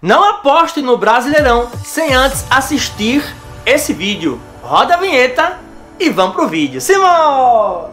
Não aposte no Brasileirão sem antes assistir esse vídeo. Roda a vinheta e vamos pro vídeo. Simão!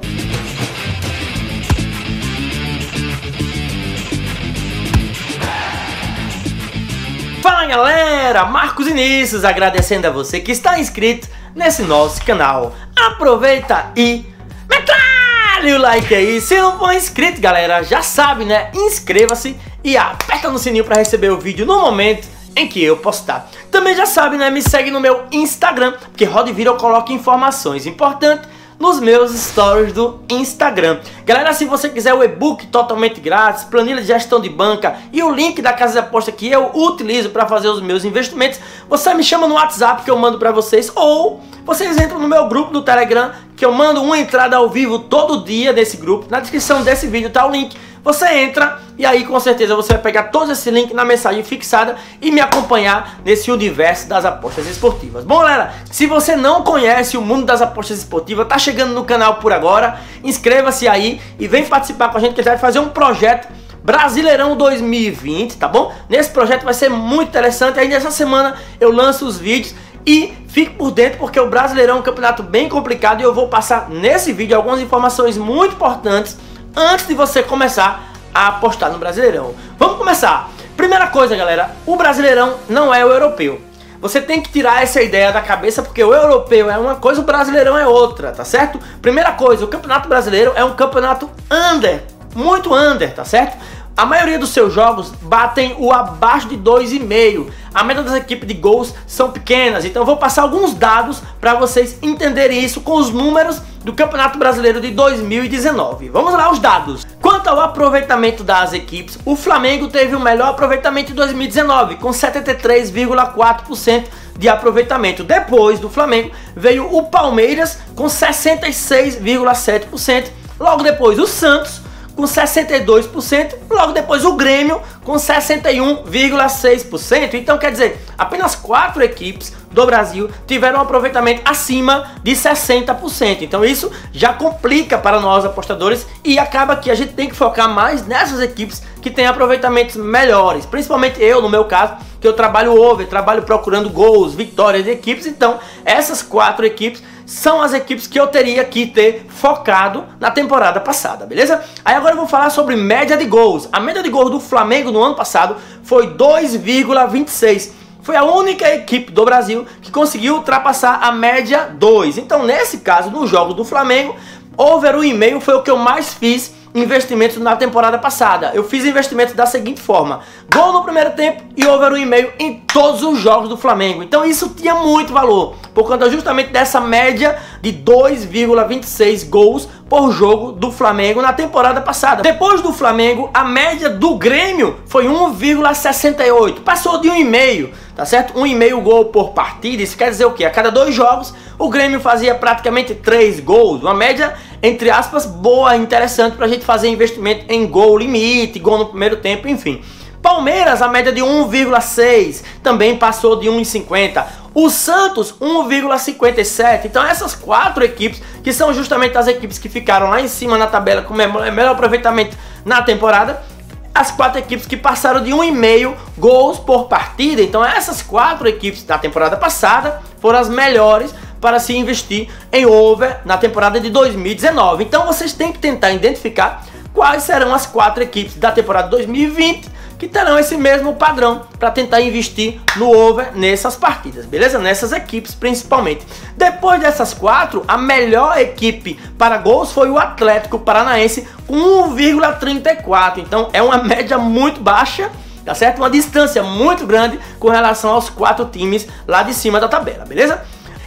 Fala galera, Marcos Vinícius agradecendo a você que está inscrito nesse nosso canal. Aproveita e metralha o like aí. Se não for inscrito, galera, já sabe, né? Inscreva-se e aperta no sininho para receber o vídeo no momento em que eu postar. Também já sabe, né? Me segue no meu Instagram, porque roda e vira eu coloco informações importantes nos meus stories do Instagram. Galera, se você quiser o e-book totalmente grátis, planilha de gestão de banca e o link da casa de aposta que eu utilizo para fazer os meus investimentos, você me chama no WhatsApp que eu mando para vocês, ou vocês entram no meu grupo do Telegram, que eu mando uma entrada ao vivo todo dia nesse grupo. Na descrição desse vídeo tá o link. Você entra e aí com certeza você vai pegar todo esse link na mensagem fixada e me acompanhar nesse universo das apostas esportivas. Bom galera, se você não conhece o mundo das apostas esportivas, tá chegando no canal por agora, inscreva-se aí e vem participar com a gente que a gente vai fazer um projeto Brasileirão 2020, tá bom? Nesse projeto vai ser muito interessante, aí nessa semana eu lanço os vídeos e fique por dentro porque o Brasileirão é um campeonato bem complicado e eu vou passar nesse vídeo algumas informações muito importantes antes de você começar a apostar no Brasileirão. Vamos começar. Primeira coisa, galera, o Brasileirão não é o europeu. Você tem que tirar essa ideia da cabeça porque o europeu é uma coisa, o Brasileirão é outra, tá certo? Primeira coisa, o Campeonato Brasileiro é um campeonato under, muito under, tá certo? A maioria dos seus jogos batem o abaixo de 2,5. A média das equipes de gols são pequenas. Então eu vou passar alguns dados para vocês entenderem isso com os números do Campeonato Brasileiro de 2019. Vamos lá, os dados. Quanto ao aproveitamento das equipes, o Flamengo teve o melhor aproveitamento em 2019, com 73,4% de aproveitamento. Depois do Flamengo veio o Palmeiras com 66,7%. Logo depois o Santos com 62%, logo depois o Grêmio com 61,6%. Então quer dizer, apenas 4 equipes do Brasil tiveram um aproveitamento acima de 60%. Então isso já complica para nós apostadores e acaba que a gente tem que focar mais nessas equipes que têm aproveitamentos melhores. Principalmente eu, no meu caso, que eu trabalho over, trabalho procurando gols, vitórias de equipes. Então essas 4 equipes são as equipes que eu teria que ter focado na temporada passada, beleza? Aí agora eu vou falar sobre média de gols. A média de gols do Flamengo no ano passado foi 2,26. Foi a única equipe do Brasil que conseguiu ultrapassar a média 2. Então nesse caso, no jogo do Flamengo, over 1,5 foi o que eu mais fiz investimentos na temporada passada. Eu fiz investimentos da seguinte forma: gol no primeiro tempo e over 1,5 em todos os jogos do Flamengo. Então isso tinha muito valor, por conta justamente dessa média de 2,26 gols por jogo do Flamengo na temporada passada. Depois do Flamengo, a média do Grêmio foi 1,68. Passou de 1,5, tá certo? 1,5 gol por partida. Isso quer dizer o quê? A cada 2 jogos, o Grêmio fazia praticamente 3 gols. Uma média, entre aspas, boa, interessante pra gente fazer investimento em gol limite, gol no primeiro tempo, enfim. Palmeiras, a média de 1,6, também passou de 1,50. O Santos, 1,57. Então essas 4 equipes, que são justamente as equipes que ficaram lá em cima na tabela com o melhor aproveitamento na temporada, as 4 equipes que passaram de 1,5 gols por partida. Então essas 4 equipes da temporada passada foram as melhores para se investir em over na temporada de 2019. Então vocês têm que tentar identificar quais serão as 4 equipes da temporada 2020 que terão esse mesmo padrão para tentar investir no over nessas partidas, beleza? Nessas equipes principalmente. Depois dessas 4, a melhor equipe para gols foi o Atlético Paranaense com 1,34. Então é uma média muito baixa, tá certo? Uma distância muito grande com relação aos 4 times lá de cima da tabela, beleza?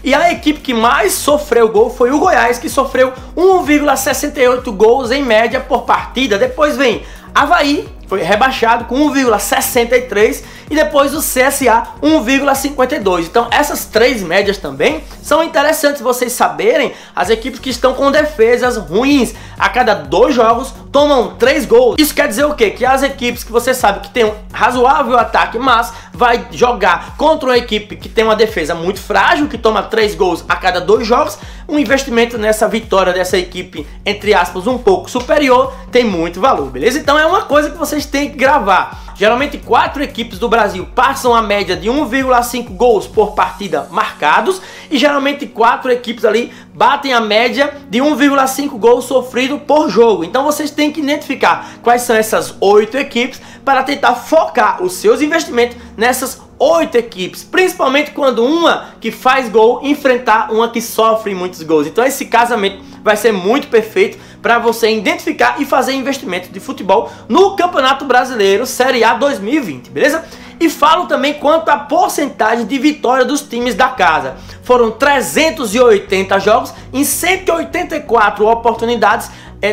E a equipe que mais sofreu gol foi o Goiás, que sofreu 1,68 gols em média por partida. Depois vem Avaí, foi rebaixado com 1,63 e depois o CSA 1,52. Então essas 3 médias também são interessantes vocês saberem. As equipes que estão com defesas ruins, a cada 2 jogos tomam 3 gols. Isso quer dizer o quê? Que as equipes que você sabe que tem um razoável ataque, mas vai jogar contra uma equipe que tem uma defesa muito frágil, que toma 3 gols a cada 2 jogos, um investimento nessa vitória dessa equipe, entre aspas, um pouco superior, tem muito valor, beleza? Então é uma coisa que vocês têm que gravar. geralmente 4 equipes do Brasil passam a média de 1,5 gols por partida marcados e geralmente 4 equipes ali batem a média de 1,5 gols sofrido por jogo. Então vocês têm que identificar quais são essas 8 equipes para tentar focar os seus investimentos nessas 8 equipes, principalmente quando uma que faz gol enfrentar uma que sofre muitos gols. Então esse casamento vai ser muito perfeito para você identificar e fazer investimento de futebol no Campeonato Brasileiro Série A 2020, beleza? E falo também quanto à porcentagem de vitória dos times da casa. Foram 380 jogos, em 184 oportunidades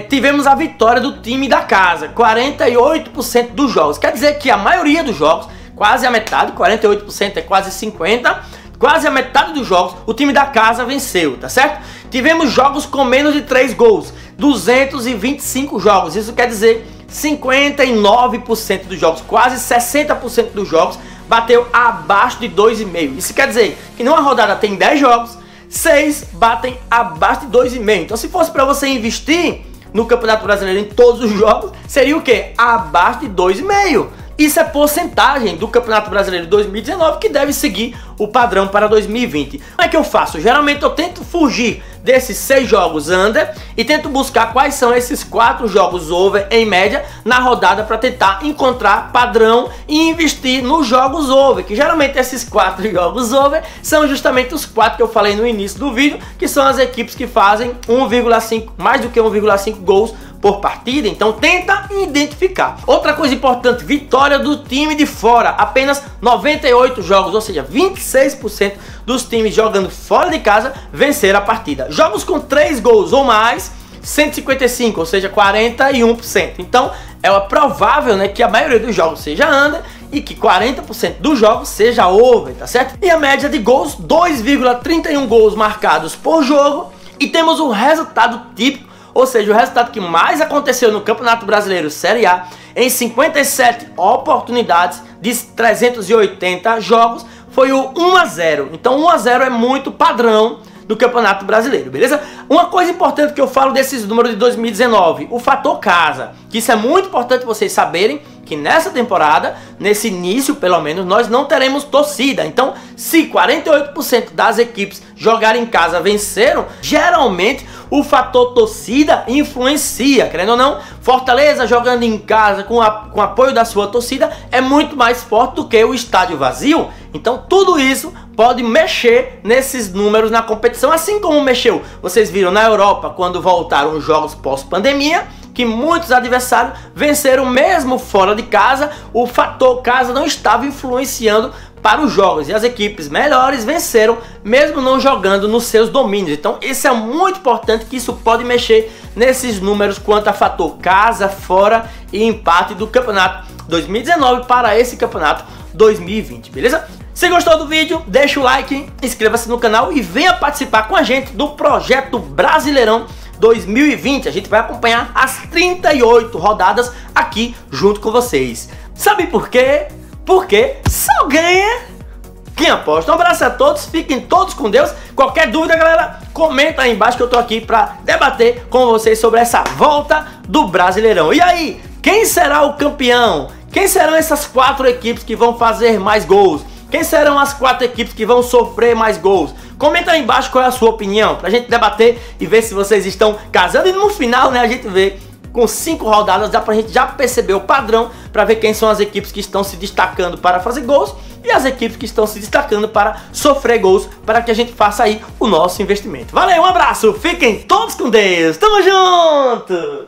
tivemos a vitória do time da casa, 48% dos jogos. Quer dizer que a maioria dos jogos, quase a metade, 48% é quase 50%, quase a metade dos jogos o time da casa venceu, tá certo? Tivemos jogos com menos de 3 gols, 225 jogos, isso quer dizer 59% dos jogos, quase 60% dos jogos bateu abaixo de 2,5. Isso quer dizer que numa rodada tem 10 jogos, 6 batem abaixo de 2,5. Então se fosse para você investir no Campeonato Brasileiro em todos os jogos, seria o quê? Abaixo de 2,5. Isso é porcentagem do Campeonato Brasileiro de 2019 que deve seguir o padrão para 2020. Como é que eu faço? Geralmente eu tento fugir desses 6 jogos under e tento buscar quais são esses 4 jogos over em média na rodada para tentar encontrar padrão e investir nos jogos over, que geralmente esses 4 jogos over são justamente os 4 que eu falei no início do vídeo, que são as equipes que fazem 1,5, mais do que 1,5 gols por partida. Então tenta identificar. Outra coisa importante, vitória do time de fora, apenas 98 jogos, ou seja, 26% dos times jogando fora de casa venceram a partida. Jogos com 3 gols ou mais, 155, ou seja, 41%. Então é provável, né, que a maioria dos jogos seja under e que 40% dos jogos seja over, tá certo? E a média de gols, 2,31 gols marcados por jogo. E temos um resultado típico, ou seja, o resultado que mais aconteceu no Campeonato Brasileiro Série A, em 57 oportunidades de 380 jogos, foi o 1-0. Então 1-0 é muito padrão do Campeonato Brasileiro, beleza? Uma coisa importante que eu falo desses números de 2019, o fator casa, que isso é muito importante vocês saberem, que nessa temporada, nesse início pelo menos, nós não teremos torcida. Então, se 48% das equipes jogarem em casa venceram, geralmente o fator torcida influencia, querendo ou não. Fortaleza jogando em casa com apoio da sua torcida é muito mais forte do que o estádio vazio. Então tudo isso pode mexer nesses números na competição, assim como mexeu, vocês viram na Europa quando voltaram os jogos pós-pandemia, que muitos adversários venceram mesmo fora de casa. O fator casa não estava influenciando para os jogos e as equipes melhores venceram mesmo não jogando nos seus domínios. Então isso é muito importante, que isso pode mexer nesses números quanto a fator casa, fora e empate do campeonato 2019 para esse campeonato 2020, beleza? Se gostou do vídeo, deixa o like, inscreva-se no canal e venha participar com a gente do projeto Brasileirão 2020. A gente vai acompanhar as 38 rodadas aqui junto com vocês. Sabe por quê? Porque só ganha quem aposta. Um abraço a todos, fiquem todos com Deus. Qualquer dúvida, galera, comenta aí embaixo que eu tô aqui para debater com vocês sobre essa volta do Brasileirão. E aí, quem será o campeão? Quem serão essas 4 equipes que vão fazer mais gols? Quem serão as 4 equipes que vão sofrer mais gols? Comenta aí embaixo qual é a sua opinião, pra gente debater e ver se vocês estão casando. E no final, né, a gente vê, com 5 rodadas, dá pra gente já perceber o padrão, pra ver quem são as equipes que estão se destacando para fazer gols e as equipes que estão se destacando para sofrer gols, para que a gente faça aí o nosso investimento. Valeu, um abraço, fiquem todos com Deus, tamo junto!